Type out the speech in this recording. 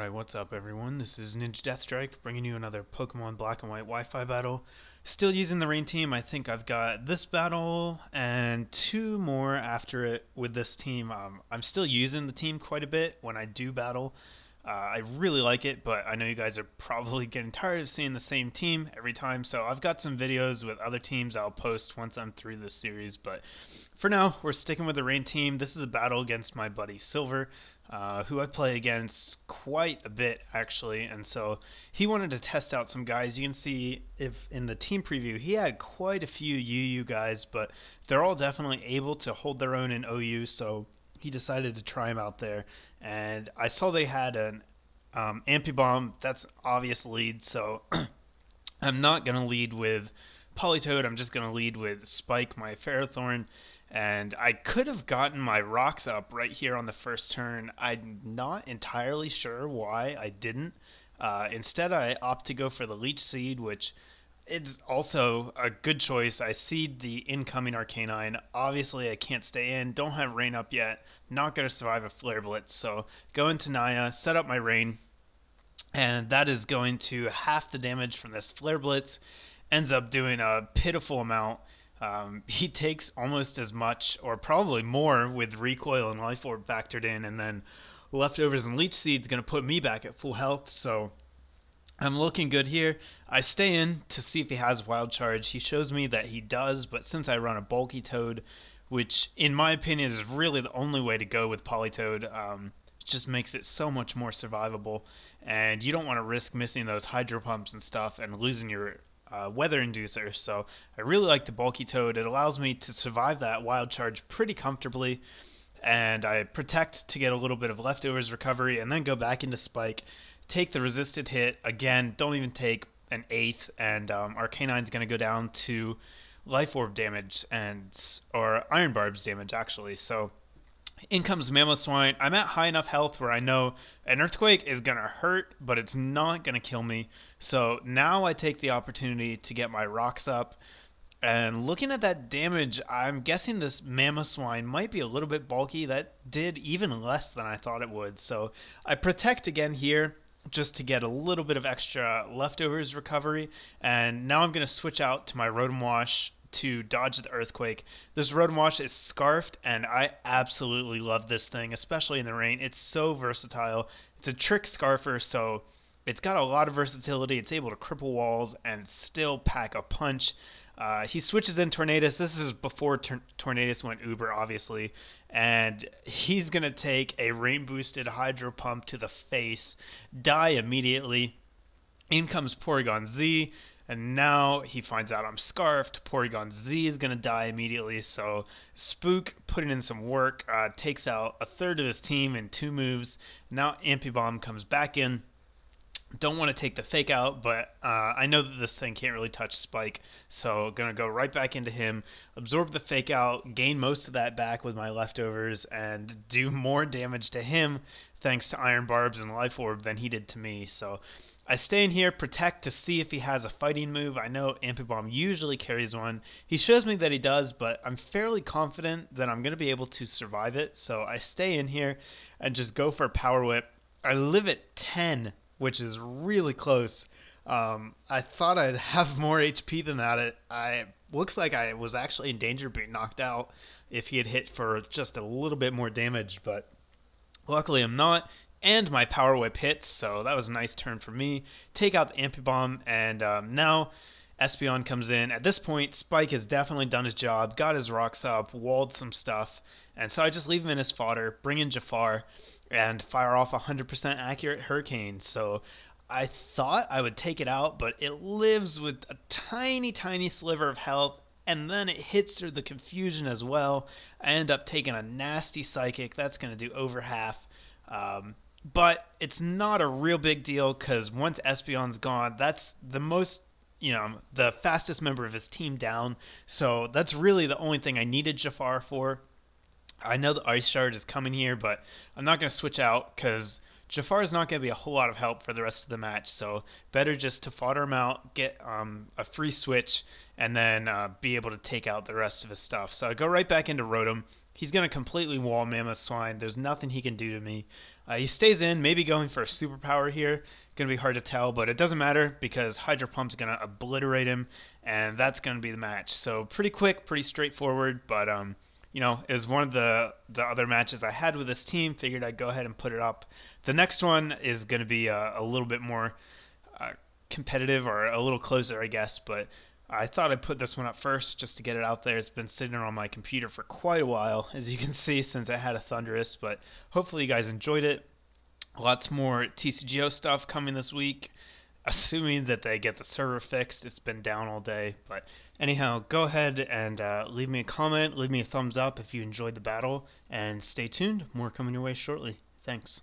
Alright, what's up everyone? This is NinjaDeathStrike bringing you another Pokemon Black and White Wi-Fi battle. Still using the rain team. I think I've got this battle and two more after it with this team. I'm still using the team quite a bit when I do battle. I really like it, but I know you guys are probably getting tired of seeing the same team every time, so I've got some videos with other teams I'll post once I'm through this series, but for now, we're sticking with the rain team. This is a battle against my buddy Silver, who I play against quite a bit, actually, and so he wanted to test out some guys. You can see if in the team preview, he had quite a few UU guys, but they're all definitely able to hold their own in OU, so he decided to try him out there, and I saw they had an Amphi-Bomb. That's obvious lead, so I'm not going to lead with Politoed. I'm just going to lead with Spike, my Ferrothorn, and I could have gotten my rocks up right here on the first turn. I'm not entirely sure why I didn't. Instead, I opt to go for the Leech Seed, which it's also a good choice. I seed the incoming Arcanine. Obviously, I can't stay in. Don't have Rain up yet. Not going to survive a Flare Blitz. So go into Naya, set up my Rain, and that is going to half the damage from this Flare Blitz. Ends up doing a pitiful amount. He takes almost as much, or probably more, with Recoil and Life Orb factored in, and then Leftovers and Leech Seed's going to put me back at full health, so I'm looking good here. I stay in to see if he has Wild Charge. He shows me that he does, but since I run a bulky Toad, which in my opinion is really the only way to go with Politoed, it just makes it so much more survivable, and you don't want to risk missing those Hydro Pumps and stuff and losing your Weather Inducer. So I really like the bulky Toad. It allows me to survive that Wild Charge pretty comfortably, and I protect to get a little bit of Leftovers recovery and then go back into Spike, take the resisted hit again, don't even take an eighth, and Arcanine's going to go down to Life Orb damage, or Iron Barbs damage actually. So in comes Mamoswine. I'm at high enough health where I know an Earthquake is going to hurt, but it's not going to kill me. So now I take the opportunity to get my rocks up. And looking at that damage, I'm guessing this Mamoswine might be a little bit bulky. That did even less than I thought it would. So I protect again here just to get a little bit of extra Leftovers recovery. And now I'm going to switch out to my Rotom Wash to dodge the Earthquake. This Rotom Wash is Scarfed, and I absolutely love this thing, especially in the rain. It's so versatile. It's a Trick Scarfer, so it's got a lot of versatility. It's able to cripple walls and still pack a punch. He switches in Tornadus. This is before Tornadus went Uber, obviously, and he's going to take a rain-boosted Hydro Pump to the face, die immediately. In comes Porygon Z, and now he finds out I'm Scarfed. Porygon Z is going to die immediately, so Spook, putting in some work, takes out a third of his team in 2 moves. Now Amphi-Bomb comes back in. Don't want to take the Fake Out, but I know that this thing can't really touch Spike, so going to go right back into him, absorb the Fake Out, gain most of that back with my Leftovers, and do more damage to him thanks to Iron Barbs and Life Orb than he did to me. So I stay in here, protect to see if he has a fighting move. I know Amphi-Bomb usually carries one. He shows me that he does, but I'm fairly confident that I'm going to be able to survive it. So I stay in here and just go for Power Whip. I live at 10, which is really close. I thought I'd have more HP than that. It looks like I was actually in danger of being knocked out if he had hit for just a little bit more damage, but luckily I'm not. And my Power Whip hits, so that was a nice turn for me. Take out the Amphi-Bomb, and now Espeon comes in. At this point, Spike has definitely done his job, got his rocks up, walled some stuff, and so I just leave him in his fodder, bring in Jafar, and fire off 100% accurate Hurricane. So I thought I would take it out, but it lives with a tiny, tiny sliver of health, and then it hits through the confusion as well. I end up taking a nasty Psychic. That's going to do over half. But it's not a real big deal because once Espeon's gone, that's the most, the fastest member of his team down. So that's really the only thing I needed Jafar for. I know the Ice Shard is coming here, but I'm not going to switch out because Jafar is not going to be a whole lot of help for the rest of the match. So better just to fodder him out, get a free switch, and then be able to take out the rest of his stuff. So I go right back into Rotom. He's going to completely wall Mamoswine. There's nothing he can do to me. He stays in, maybe going for a superpower here. Going to be hard to tell, but it doesn't matter because Hydro Pump's going to obliterate him, and that's going to be the match. So pretty quick, pretty straightforward, but it was one of the other matches I had with this team. Figured I'd go ahead and put it up. The next one is going to be a little bit more competitive, or a little closer, I guess, but I thought I'd put this one up first just to get it out there. It's been sitting on my computer for quite a while, as you can see, since I had a Thunderous, but hopefully you guys enjoyed it. Lots more TCGO stuff coming this week, assuming that they get the server fixed. It's been down all day, but anyhow, go ahead and leave me a comment, leave me a thumbs up if you enjoyed the battle, and stay tuned. More coming your way shortly. Thanks.